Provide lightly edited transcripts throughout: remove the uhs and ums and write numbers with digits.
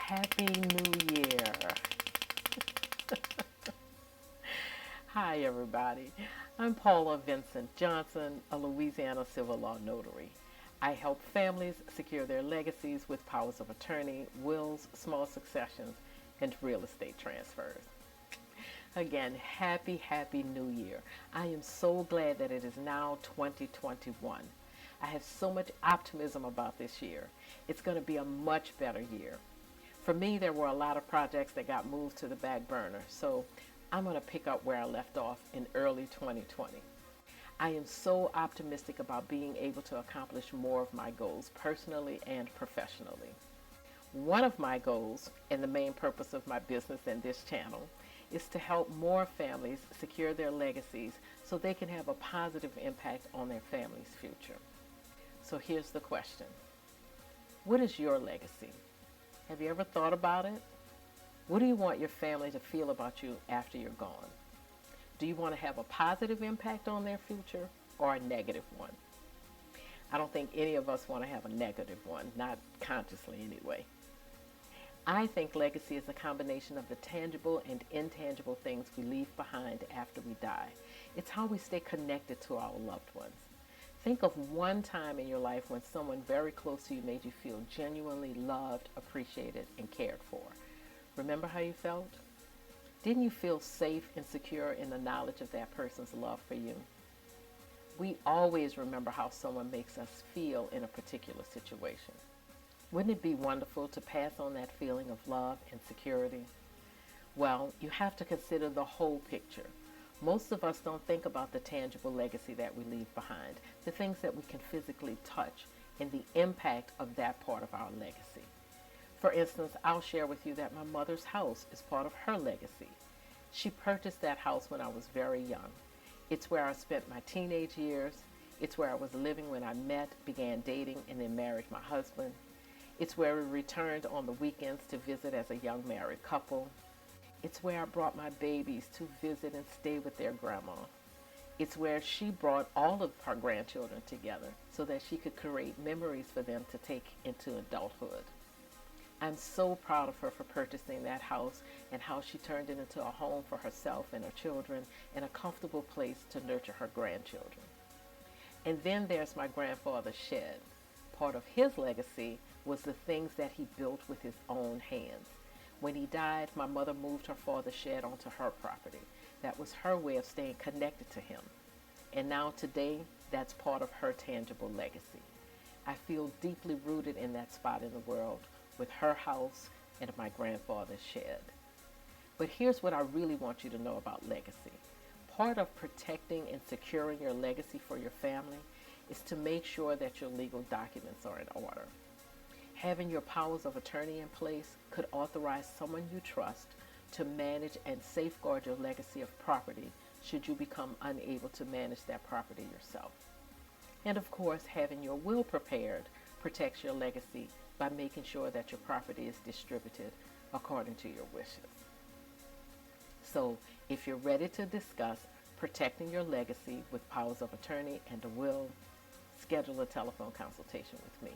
Happy New Year. Hi, everybody. I'm Paula Vincent Johnson, a Louisiana civil law notary. I help families secure their legacies with powers of attorney, wills, small successions, and real estate transfers. Again, happy New Year. I am so glad that it is now 2021. I have so much optimism about this year. It's going to be a much better year. For me, there were a lot of projects that got moved to the back burner, so I'm going to pick up where I left off in early 2020. I am so optimistic about being able to accomplish more of my goals personally and professionally. One of my goals, and the main purpose of my business and this channel, is to help more families secure their legacies so they can have a positive impact on their family's future. So here's the question. What is your legacy? Have you ever thought about it? What do you want your family to feel about you after you're gone? Do you want to have a positive impact on their future or a negative one? I don't think any of us want to have a negative one, not consciously anyway. I think legacy is a combination of the tangible and intangible things we leave behind after we die. It's how we stay connected to our loved ones. Think of one time in your life when someone very close to you made you feel genuinely loved, appreciated, and cared for. Remember how you felt? Didn't you feel safe and secure in the knowledge of that person's love for you? We always remember how someone makes us feel in a particular situation. Wouldn't it be wonderful to pass on that feeling of love and security? Well, you have to consider the whole picture. Most of us don't think about the tangible legacy that we leave behind, the things that we can physically touch, and the impact of that part of our legacy. For instance, I'll share with you that my mother's house is part of her legacy. She purchased that house when I was very young. It's where I spent my teenage years. It's where I was living when I met, began dating, and then married my husband. It's where we returned on the weekends to visit as a young married couple. It's where I brought my babies to visit and stay with their grandma. It's where she brought all of her grandchildren together so that she could create memories for them to take into adulthood. I'm so proud of her for purchasing that house and how she turned it into a home for herself and her children and a comfortable place to nurture her grandchildren. And then there's my grandfather's shed. Part of his legacy was the things that he built with his own hands. When he died, my mother moved her father's shed onto her property. That was her way of staying connected to him. And now today, that's part of her tangible legacy. I feel deeply rooted in that spot in the world with her house and my grandfather's shed. But here's what I really want you to know about legacy. Part of protecting and securing your legacy for your family is to make sure that your legal documents are in order. Having your powers of attorney in place could authorize someone you trust to manage and safeguard your legacy of property should you become unable to manage that property yourself. And of course, having your will prepared protects your legacy by making sure that your property is distributed according to your wishes. So, if you're ready to discuss protecting your legacy with powers of attorney and a will, schedule a telephone consultation with me.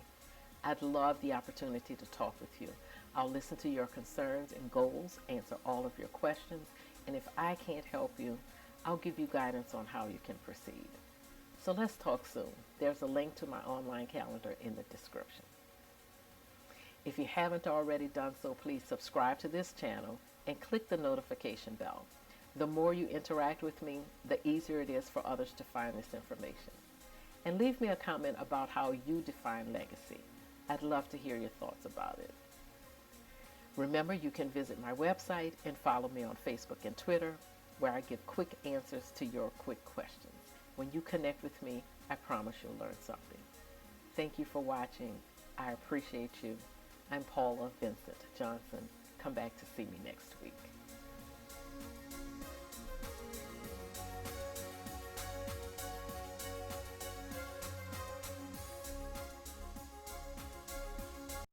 I'd love the opportunity to talk with you. I'll listen to your concerns and goals, answer all of your questions, and if I can't help you, I'll give you guidance on how you can proceed. So let's talk soon. There's a link to my online calendar in the description. If you haven't already done so, please subscribe to this channel and click the notification bell. The more you interact with me, the easier it is for others to find this information. And leave me a comment about how you define legacy. I'd love to hear your thoughts about it. Remember, you can visit my website and follow me on Facebook and Twitter, where I give quick answers to your quick questions. When you connect with me, I promise you'll learn something. Thank you for watching. I appreciate you. I'm Paula Vincent Johnson. Come back to see me next week.